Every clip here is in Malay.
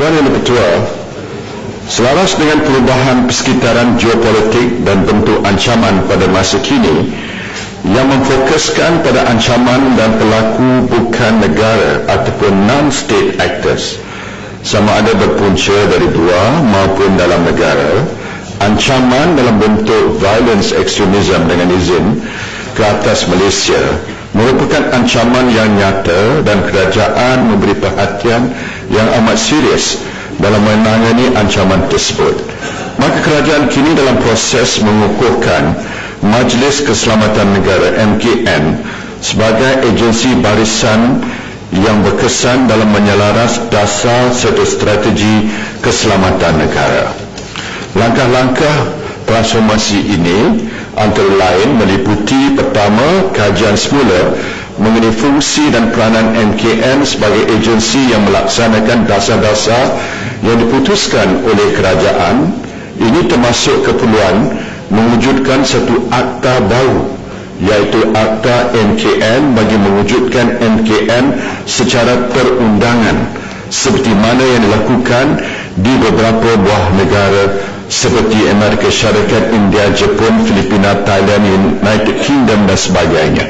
Tuan Yang Dipertua, selaras dengan perubahan persekitaran geopolitik dan bentuk ancaman pada masa kini yang memfokuskan pada ancaman dan pelaku bukan negara ataupun non-state actors, sama ada berpunca dari luar maupun dalam negara, ancaman dalam bentuk violence extremism dengan izin ke atas Malaysia merupakan ancaman yang nyata dan kerajaan memberi perhatian yang amat serius dalam menangani ancaman tersebut. Maka kerajaan kini dalam proses mengukuhkan Majlis Keselamatan Negara MKN sebagai agensi barisan yang berkesan dalam menyelaras dasar serta strategi keselamatan negara. Langkah-langkah transformasi ini antara lain meliputi: pertama, kajian semula mengenai fungsi dan peranan MKN sebagai agensi yang melaksanakan dasar-dasar yang diputuskan oleh kerajaan. Ini termasuk keperluan mewujudkan satu akta baru, iaitu Akta MKN, bagi mewujudkan MKN secara perundangan seperti mana yang dilakukan di beberapa buah negara seperti Amerika Syarikat, India, Jepun, Filipina, Thailand, United Kingdom dan sebagainya.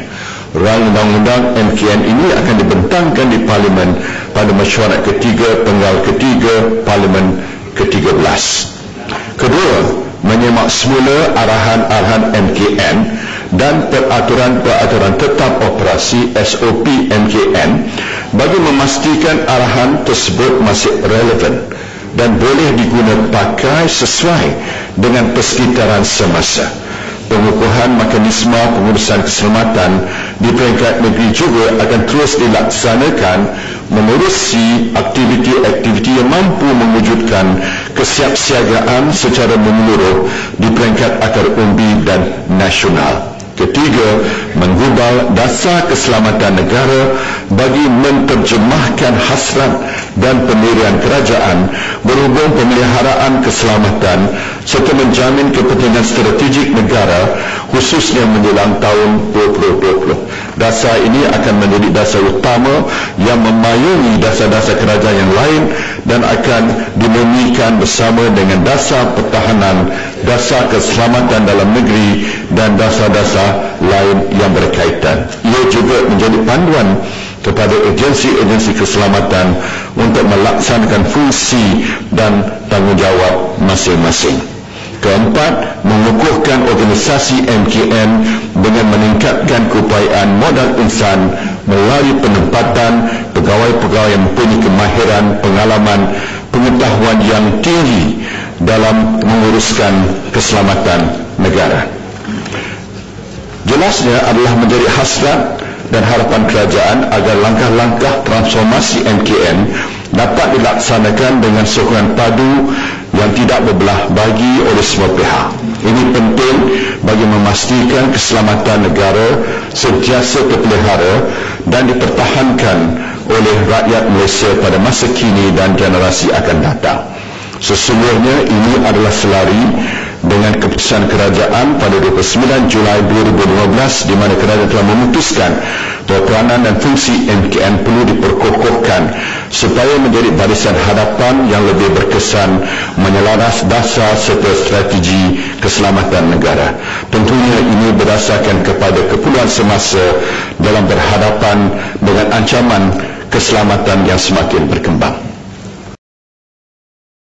Rang undang-undang MKN ini akan dibentangkan di Parlimen pada mesyuarat ketiga penggal ketiga Parlimen ke-13. Kedua, menyemak semula arahan-arahan MKN dan peraturan-peraturan tetap operasi SOP MKN bagi memastikan arahan tersebut masih relevan dan boleh digunakan pakai sesuai dengan persekitaran semasa. Pengukuhan mekanisme pengurusan keselamatan di peringkat negeri juga akan terus dilaksanakan menerusi aktiviti-aktiviti yang mampu mewujudkan kesiapsiagaan secara menyeluruh di peringkat akar umbi dan nasional. Ketiga, menggubal dasar keselamatan negara bagi menterjemahkan hasrat dan pendirian kerajaan berhubung pemeliharaan keselamatan serta menjamin kepentingan strategik negara khususnya menjelang tahun 2020. Dasar ini akan menjadi dasar utama yang memayungi dasar-dasar kerajaan yang lain dan akan dimurnikan bersama dengan dasar pertahanan, dasar keselamatan dalam negeri dan dasar-dasar lain yang berkaitan. Ia juga menjadi panduan kepada agensi-agensi keselamatan untuk melaksanakan fungsi dan tanggungjawab masing-masing. Keempat, mengukuhkan organisasi MKN dengan meningkatkan keupayaan modal insan melalui penempatan pegawai-pegawai yang mempunyai kemahiran, pengalaman, pengetahuan yang tinggi dalam menguruskan keselamatan negara. Jelasnya adalah menjadi hasrat dan harapan kerajaan agar langkah-langkah transformasi MKN dapat dilaksanakan dengan sokongan padu yang tidak berbelah bagi oleh semua pihak. Ini penting bagi memastikan keselamatan negara sentiasa terpelihara dan dipertahankan oleh rakyat Malaysia pada masa kini dan generasi akan datang. Sesungguhnya ini adalah selari dengan keputusan kerajaan pada 29 Julai 2015 di mana kerajaan telah memutuskan bahawa peranan dan fungsi MKN perlu diperkokohkan supaya menjadi barisan hadapan yang lebih berkesan menyelaras dasar serta strategi keselamatan negara. Tentunya ini berdasarkan kepada keperluan semasa dalam berhadapan dengan ancaman keselamatan yang semakin berkembang.